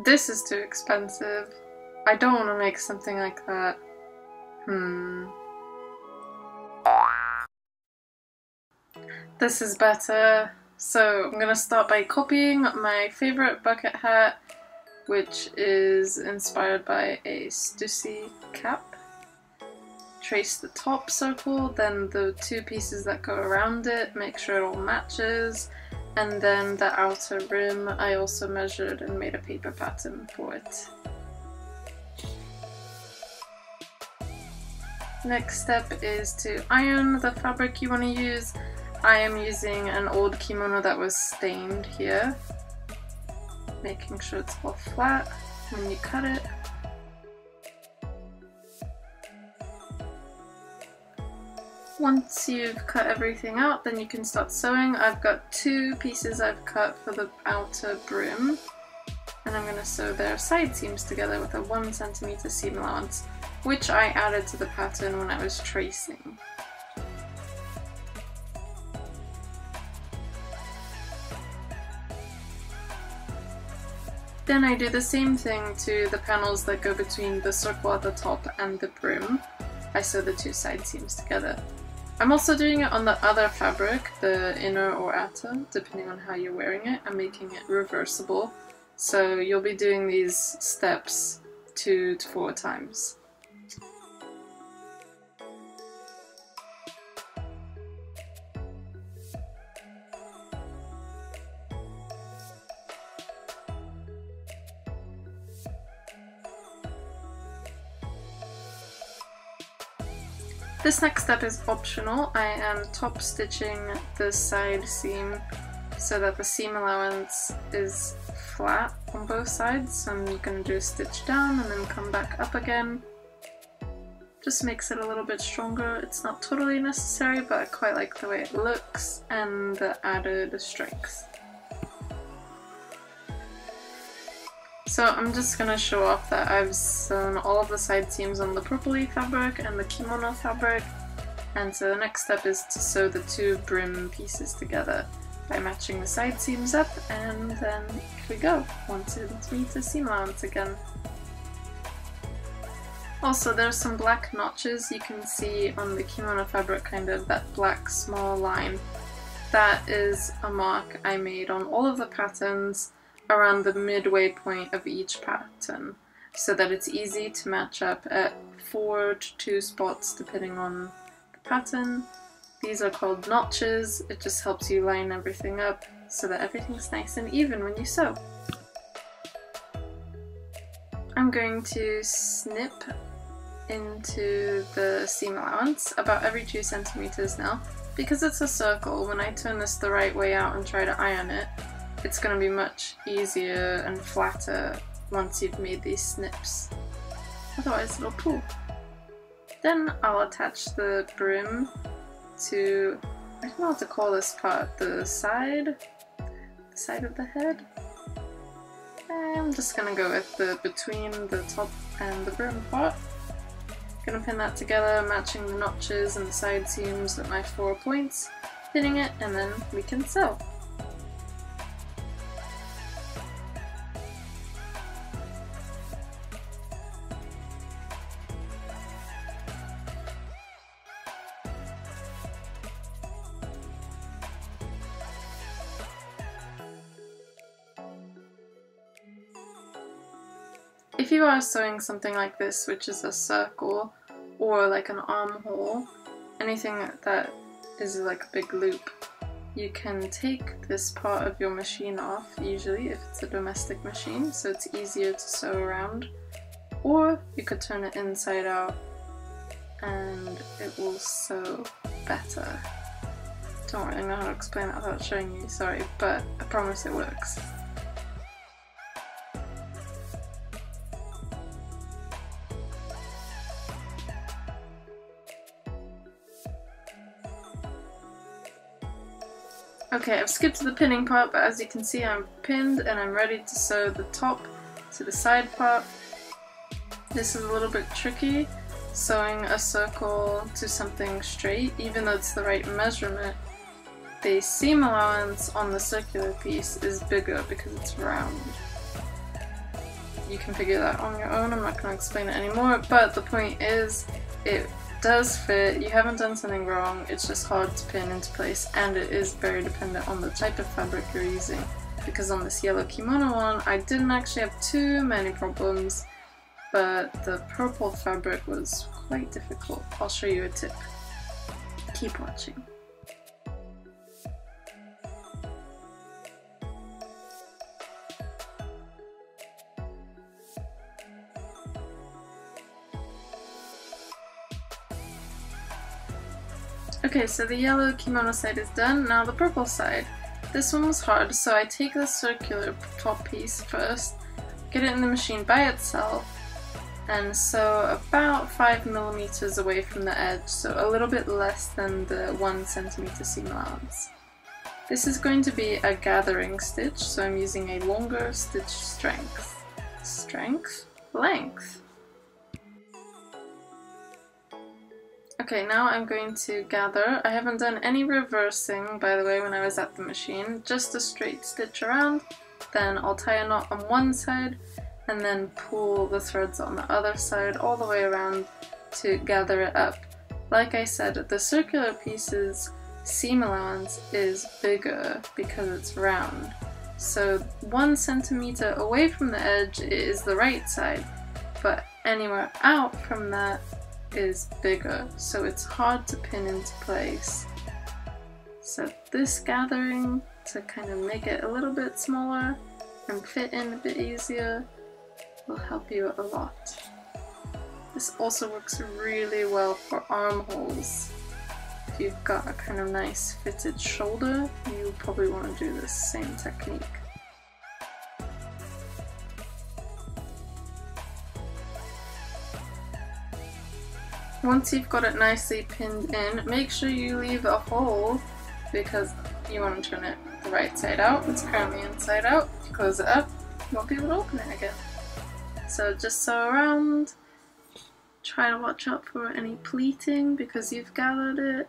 This is too expensive. I don't want to make something like that. This is better. So I'm gonna start by copying my favorite bucket hat, which is inspired by a Stüssy cap. Trace the top circle, then the two pieces that go around it, make sure it all matches, and then the outer rim I also measured and made a paper pattern for it. Next step is to iron the fabric you want to use. I am using an old kimono that was stained here, making sure it's all flat when you cut it. Once you've cut everything out, then you can start sewing. I've got two pieces I've cut for the outer brim, and I'm going to sew their side seams together with a 1 cm seam allowance, which I added to the pattern when I was tracing. Then I do the same thing to the panels that go between the circle at the top and the brim. I sew the two side seams together. I'm also doing it on the other fabric, the inner or outer, depending on how you're wearing it. I'm making it reversible, so you'll be doing these steps 2 to 4 times. This next step is optional. I am top stitching the side seam so that the seam allowance is flat on both sides. So I'm going to do a stitch down and then come back up again. Just makes it a little bit stronger. It's not totally necessary, but I quite like the way it looks and the added strength. So I'm just going to show off that I've sewn all of the side seams on the purpley fabric and the kimono fabric, and so the next step is to sew the two brim pieces together by matching the side seams up, and then here we go, 1 cm seam allowance again. Also, there's some black notches you can see on the kimono fabric, kind of that black small line. That is a mark I made on all of the patterns around the midway point of each pattern, so that it's easy to match up at 4 to 2 spots depending on the pattern. These are called notches. It just helps you line everything up so that everything's nice and even when you sew. I'm going to snip into the seam allowance about every 2 centimeters now. Because it's a circle, when I turn this the right way out and try to iron it, it's going to be much easier and flatter once you've made these snips. Otherwise it'll pull. Then I'll attach the brim to, I don't know what to call this part, the side of the head? I'm just going to go with the between the top and the brim part. Gonna pin that together, matching the notches and the side seams at my 4 points, pinning it, and then we can sew. If you are sewing something like this, which is a circle, or like an armhole, anything that is like a big loop, you can take this part of your machine off, usually if it's a domestic machine, so it's easier to sew around. Or you could turn it inside out and it will sew better. Don't really know how to explain that without showing you, sorry, but I promise it works. Okay, I've skipped to the pinning part, but as you can see I'm pinned and I'm ready to sew the top to the side part. This is a little bit tricky, sewing a circle to something straight, even though it's the right measurement. The seam allowance on the circular piece is bigger because it's round. you can figure that on your own. I'm not going to explain it anymore, but the point is it does fit. You haven't done something wrong, it's just hard to pin into place, and it is very dependent on the type of fabric you're using, because on this yellow kimono one I didn't actually have too many problems, but the purple fabric was quite difficult. I'll show you a tip. Keep watching. Okay, so the yellow kimono side is done, now the purple side. This one was hard, so I take the circular top piece first, get it in the machine by itself, and sew about 5mm away from the edge, so a little bit less than the 1 cm seam allowance. This is going to be a gathering stitch, so I'm using a longer stitch strength. Length. Okay, now I'm going to gather. I haven't done any reversing, by the way, when I was at the machine, just a straight stitch around, then I'll tie a knot on one side, and then pull the threads on the other side all the way around to gather it up. Like I said, the circular piece's seam allowance is bigger because it's round. So 1 centimeter away from the edge is the right side, but anywhere out from that is bigger, so it's hard to pin into place. So this gathering, to kind of make it a little bit smaller and fit in a bit easier, will help you a lot. This also works really well for armholes. If you've got a kind of nice fitted shoulder, you probably want to do this same technique. Once you've got it nicely pinned in, make sure you leave a hole because you want to turn it the right side out. It's currently inside out. If you close it up, you won't be able to open it again. So just sew around. Try to watch out for any pleating because you've gathered it.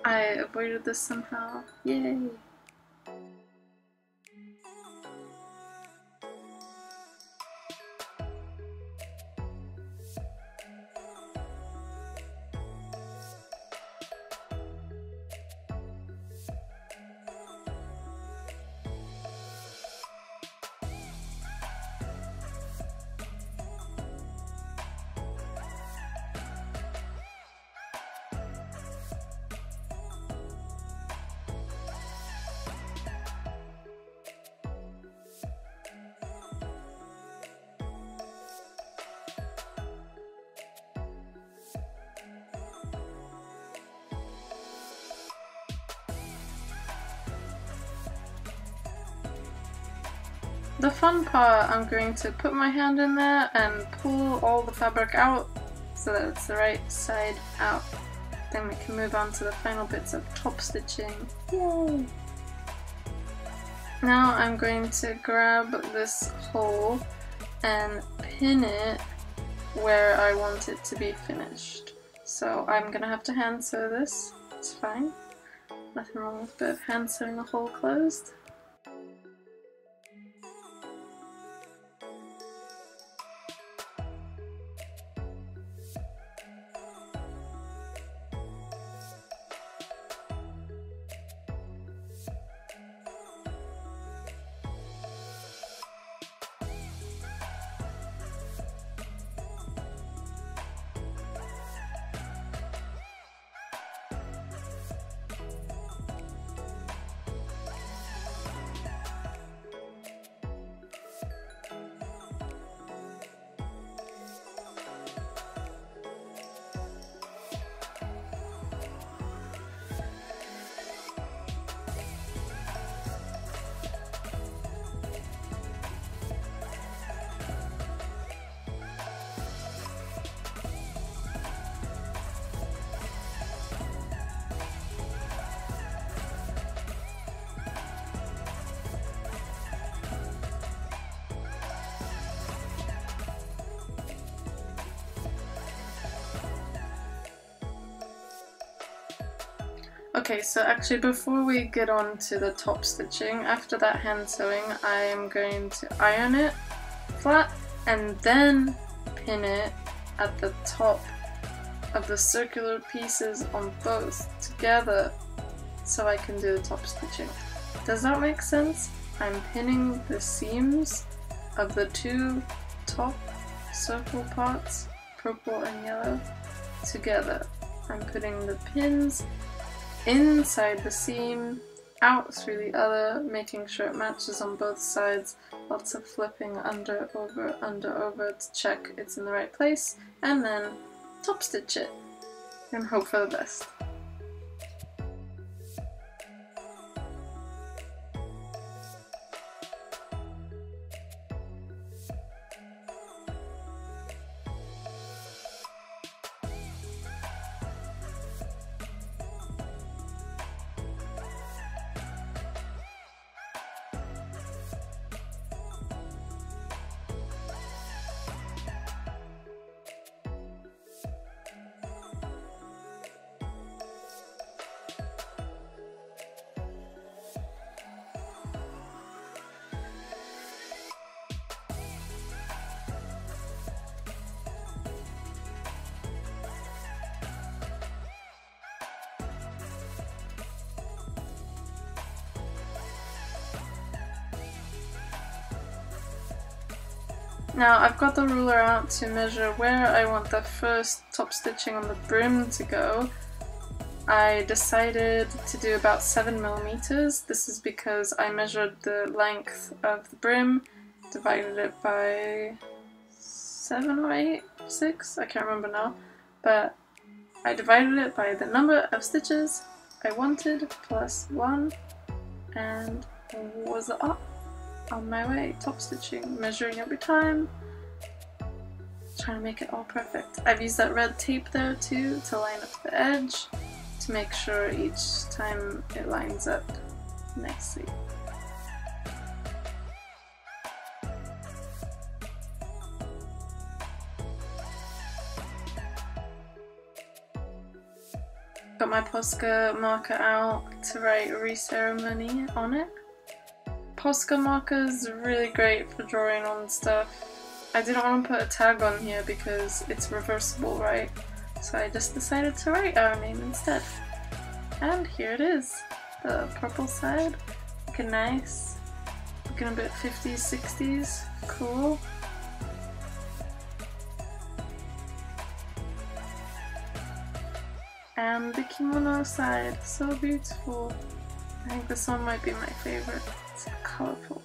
I avoided this somehow. Yay! The fun part, I'm going to put my hand in there and pull all the fabric out so that it's the right side out. Then we can move on to the final bits of top stitching. Yay! Now I'm going to grab this hole and pin it where I want it to be finished. So I'm gonna have to hand sew this. It's fine. Nothing wrong with a bit of hand sewing a hole closed. Okay, so actually before we get on to the top stitching, after that hand sewing, I am going to iron it flat and then pin it at the top of the circular pieces on both together so I can do the top stitching. Does that make sense? I'm pinning the seams of the two top circle parts, purple and yellow, together. I'm putting the pins inside the seam, out through the other, making sure it matches on both sides. Lots of flipping under, over to check it's in the right place, and then top stitch it and hope for the best. Now I've got the ruler out to measure where I want the first top stitching on the brim to go. I decided to do about 7mm. This is because I measured the length of the brim, divided it by 7 or 8, 6, I can't remember now, but I divided it by the number of stitches I wanted plus 1 and was up. On my way, top stitching, measuring every time, trying to make it all perfect. I've used that red tape there too to line up the edge to make sure each time it lines up nicely. Got my Posca marker out to write re-ceremony on it. Posca marker is really great for drawing on stuff. I didn't want to put a tag on here because it's reversible, right? So I just decided to write our name instead. And here it is. The purple side, looking nice. Looking a bit 50s, 60s, cool. And the kimono side, so beautiful. I think this one might be my favorite. It's colorful.